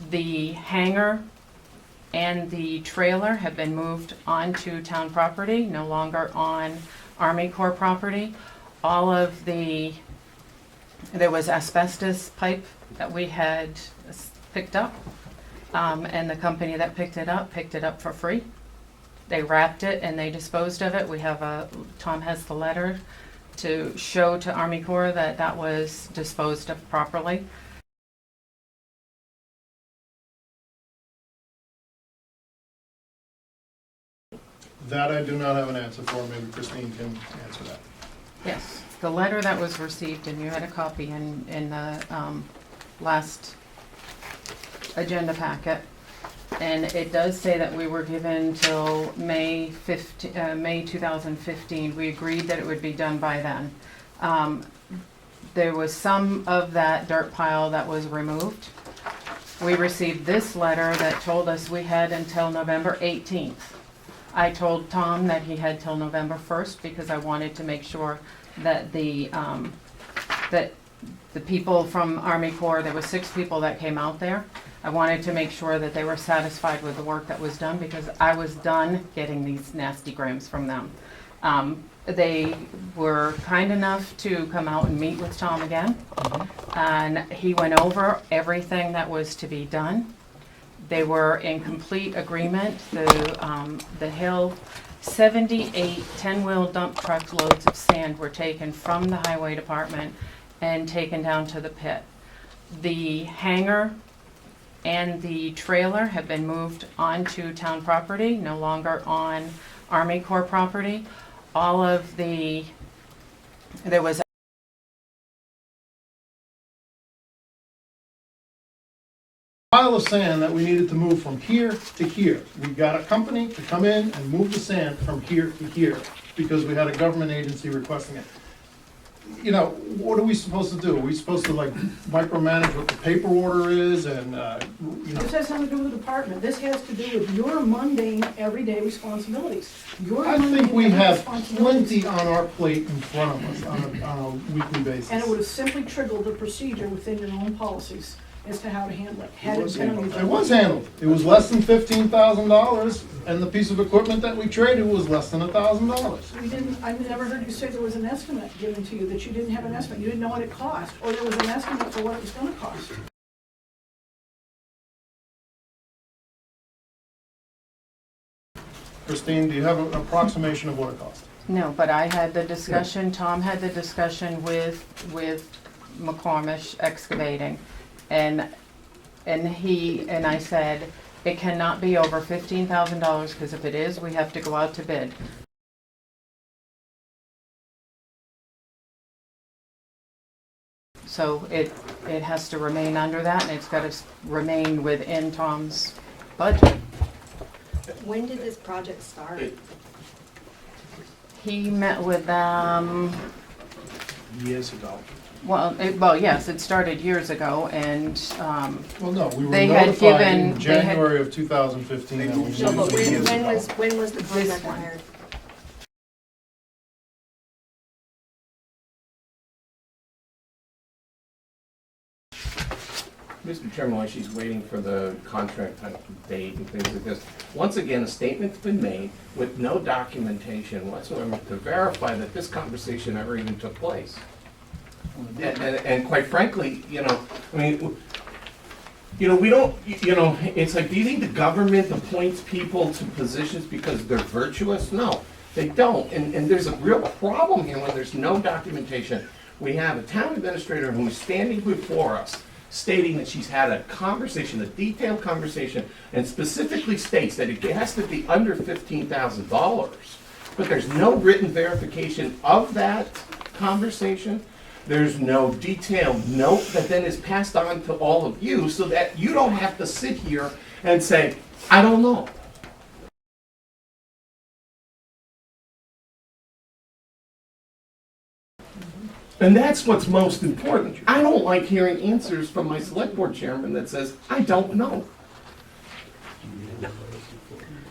The hangar and the trailer have been moved onto town property, no longer on Army Corps property. All of the, there was asbestos pipe that we had picked up, and the company that picked it up for free. They wrapped it and they disposed of it. We have Tom has the letter to show to Army Corps that that was disposed of properly. That I do not have an answer for. Maybe Christine can answer that. Yes, the letter that was received, and you had a copy in the last agenda packet, and it does say that we were given till May 2015. We agreed that it would be done by then. There was some of that dirt pile that was removed. We received this letter that told us we had until November 18th. I told Tom that he had till November 1st because I wanted to make sure that the people from Army Corps, there were 6 people that came out there. I wanted to make sure that they were satisfied with the work that was done because I was done getting these nasty grams from them. They were kind enough to come out and meet with Tom again, and he went over everything that was to be done. They were in complete agreement. The hill, 78 10-wheel dump truck loads of sand were taken from the highway department and taken down to the pit. The hangar and the trailer have been moved onto town property, no longer on Army Corps property. All of the, there was Pile of sand that we needed to move from here to here. We got a company to come in and move the sand from here to here because we had a government agency requesting it. You know, what are we supposed to do? Are we supposed to like micromanage what the paper order is and, you know? This has nothing to do with the department. This has to do with your mundane, everyday responsibilities. Your I think mundane, we everyday have responsibilities. plenty on our plate in front of us on a weekly basis. And it would have simply triggered the procedure within your own policies as to how to handle it. Had it been on your- It was handled. It was less than $15,000, and the piece of equipment that we traded was less than $1,000. We didn't, I never heard you say there was an estimate given to you, that you didn't have an estimate. You didn't know what it cost, or there was an estimate for what it was gonna cost. Christine, do you have an approximation of what it cost? no, but I had the discussion, Tom had the discussion with McCormish Excavating. And I said, it cannot be over $15,000, because if it is, we have to go out to bid. So it has to remain under that, and it's got to remain within Tom's budget. When did this project start? He met with them, Years ago. well, yes, it started years ago, and, Well, no, we were They had notified given- in they had- January of 2015 that we moved No, needed but to years use when it. when was the This contractor one. hired? Mr. Chairman, while she's waiting for the contract date and things like this, once again, a statement's been made with no documentation whatsoever to verify that this conversation ever even took place. And quite frankly, you know, I mean, you know, we don't, you know, it's like, do you think the government appoints people to positions because they're virtuous? No, they don't. And there's a real problem here when there's no documentation. We have a town administrator who is standing before us stating that she's had a conversation, a detailed conversation, and specifically states that it has to be under $15,000. But there's no written verification of that conversation. There's no detailed note that then is passed on to all of you so that you don't have to sit here and say, I don't know. And that's what's most important. I don't like hearing answers from my select board chairman that says, I don't know.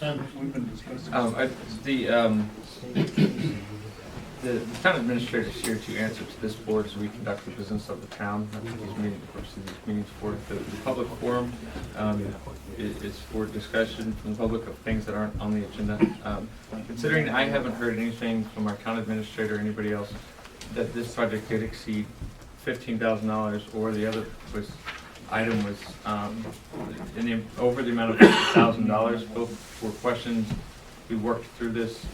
And we've been discussing. The The town administrator is here to answer to this board as we conduct the business of the town. That's what these meetings, of course, these meetings for. The public forum is for discussion from the public of things that aren't on the agenda. Considering I haven't heard anything from our town administrator or anybody else that this project did exceed $15,000, or the other item was over the amount of $50,000. Both were questions. We worked through this.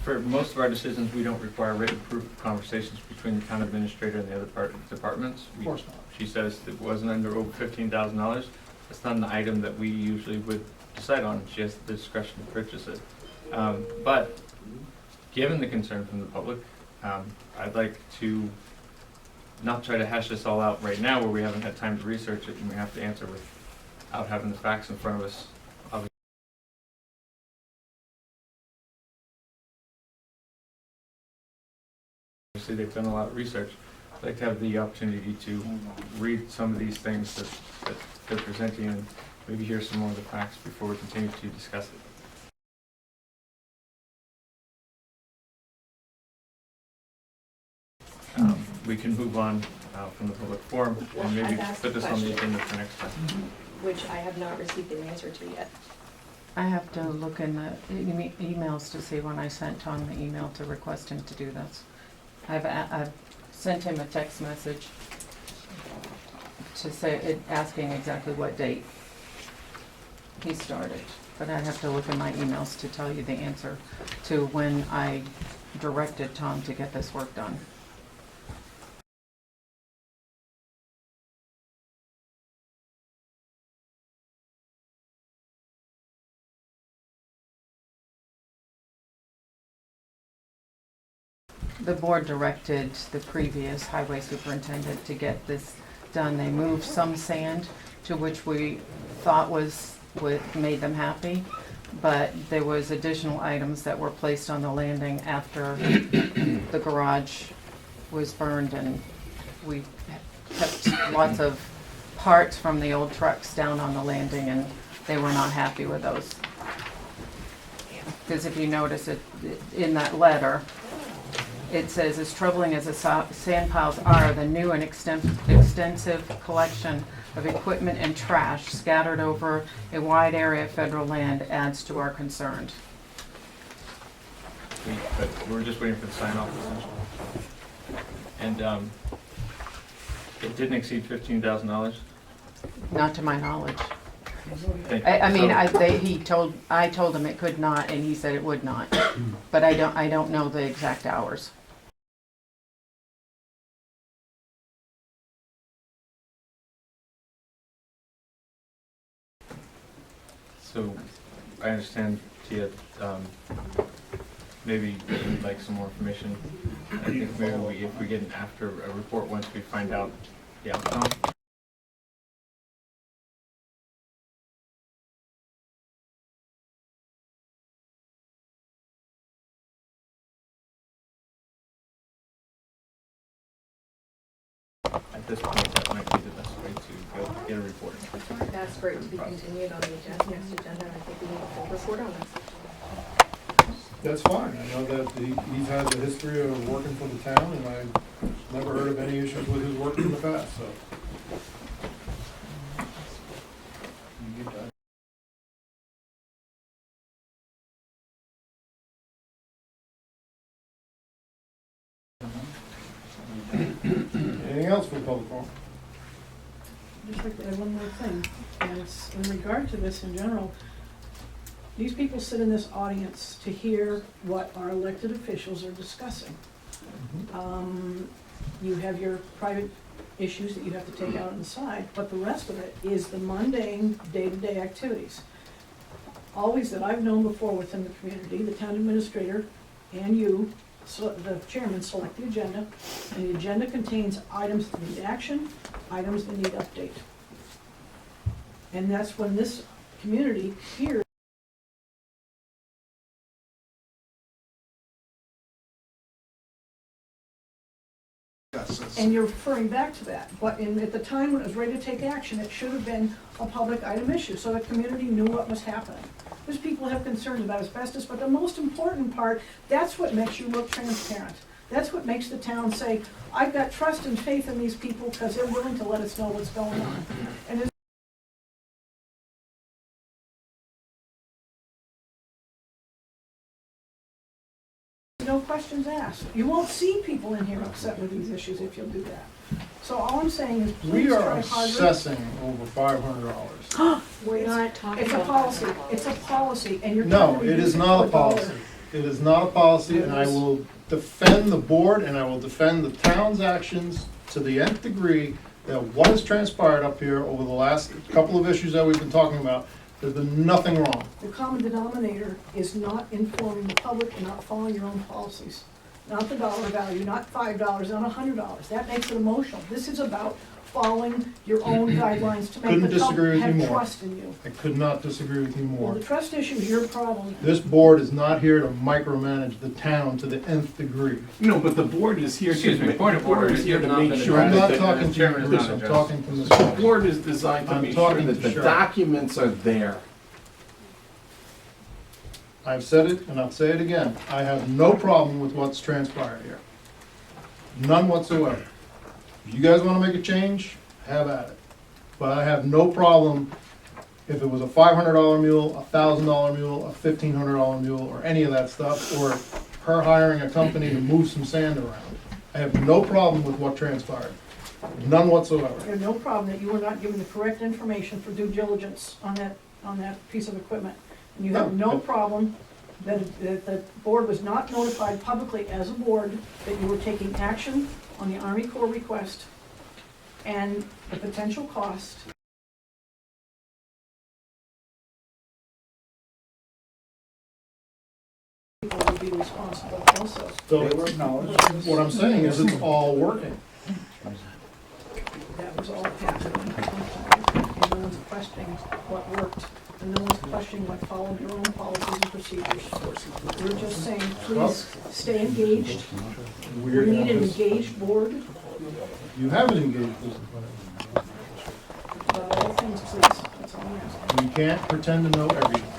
For most of our decisions, we don't require written proof of conversations between the town administrator and the other departments. Of course not. She says it wasn't under over $15,000. It's not an item that we usually would decide on. She has the discretion to purchase it. But given the concern from the public, I'd like to not try to hash this all out right now where we haven't had time to research it and we have to answer without having the facts in front of us. Obviously, they've done a lot of research. I'd like to have the opportunity to read some of these things that they're presenting and maybe hear some more of the facts before we continue to discuss it. We can move on from the public forum and maybe I've asked put the this on the question. agenda for next time. Which I have not received an answer to yet. I have to look in the emails to see when I sent Tom the email to request him to do this. I've sent him a text message to say, asking exactly what date he started. But I'd have to look in my emails to tell you the answer to when I directed Tom to get this work done. The board directed the previous highway superintendent to get this done. They moved some sand, to which we thought was what made them happy, but there was additional items that were placed on the landing after the garage was burned, and we kept lots of parts from the old trucks down on the landing, and they were not happy with those. Because if you notice it in that letter, it says, as troubling as the sand piles are, the new and extensive collection of equipment and trash scattered over a wide area of federal land adds to our concern. But we're just waiting for the sign off essentially. And it didn't exceed $15,000. Not to my knowledge. Thank you. I told him it could not, and he said it would not. But I don't know the exact hours. So I understand, Tia, maybe you'd like some more information. I think maybe if we get after a report once we find out the outcome. At this point, that might be the best way to go get a report. That's for it to be continued on the next agenda. I think we need a full report on this. That's fine. I know that he's had a history of working for the town, and I've never heard of any issues with his work in the past, so. Anything else for the public forum? I'd just like to add one more thing, and it's in regard to this in general. These people sit in this audience to hear what our elected officials are discussing. You have your private issues that you have to take out on the side, but the rest of it is the mundane, day-to-day activities. Always that I've known before within the community, the town administrator and you, so the chairman, select the agenda, and the agenda contains items that need action, items that need update. And that's when this community hears processes. And you're referring back to that, but at the time when it was ready to take action, it should have been a public item issue, so the community knew what was happening. There's people have concerns about asbestos, but the most important part, that's what makes you look transparent. That's what makes the town say, I've got trust and faith in these people because they're willing to let us know what's going on. And there's no questions asked. You won't see people in here upset with these issues if you'll do that. So all I'm saying is please We are try harder. assessing over $500. We're not talking It's a about policy, that. it's a policy, and you're. No, trying to it reduce is not to a policy. It is not a policy, and I will defend the board and I will defend the town's actions to the nth degree that what has transpired up here over the last couple of issues that we've been talking about, there's been nothing wrong. The common denominator is not informing the public and not following your own policies. Not the dollar value, not $5, not $100. That makes it emotional. This is about following your own guidelines to make Couldn't the disagree public with you have more. trust in you. I could not disagree with you Well, more. the trust issue is your problem. This board is not here to micromanage the town to the nth degree. No, but the board is here Excuse me, to, point of order, is here to you've not make been sure I'm addressed. not that talking to you, Chairman is Bruce, not I'm addressed. talking to Ms. the Fox. board is designed to I'm make sure talking that to the Cheryl. documents are there. I've said it and I'll say it again. I have no problem with what's transpired here. None whatsoever. If you guys wanna make a change, have at it. But I have no problem if it was a $500 mule, a $1,000 mule, a $1,500 mule, or any of that stuff, or her hiring a company to move some sand around. I have no problem with what transpired. None whatsoever. You have no problem that you were not given the correct information for due diligence on that piece of equipment. And you have no problem that the board was not notified publicly as a board that you were taking action on the Army Corps request and the potential cost. People would be responsible also. So, what I'm saying is it's all working. That was all happening. And no one's questioning what worked, and no one's questioning what followed your own policies and procedures. We're just saying, please stay engaged. We need an engaged board, You haven't engaged this. about all things, please. That's all I'm asking. You can't pretend to know everything.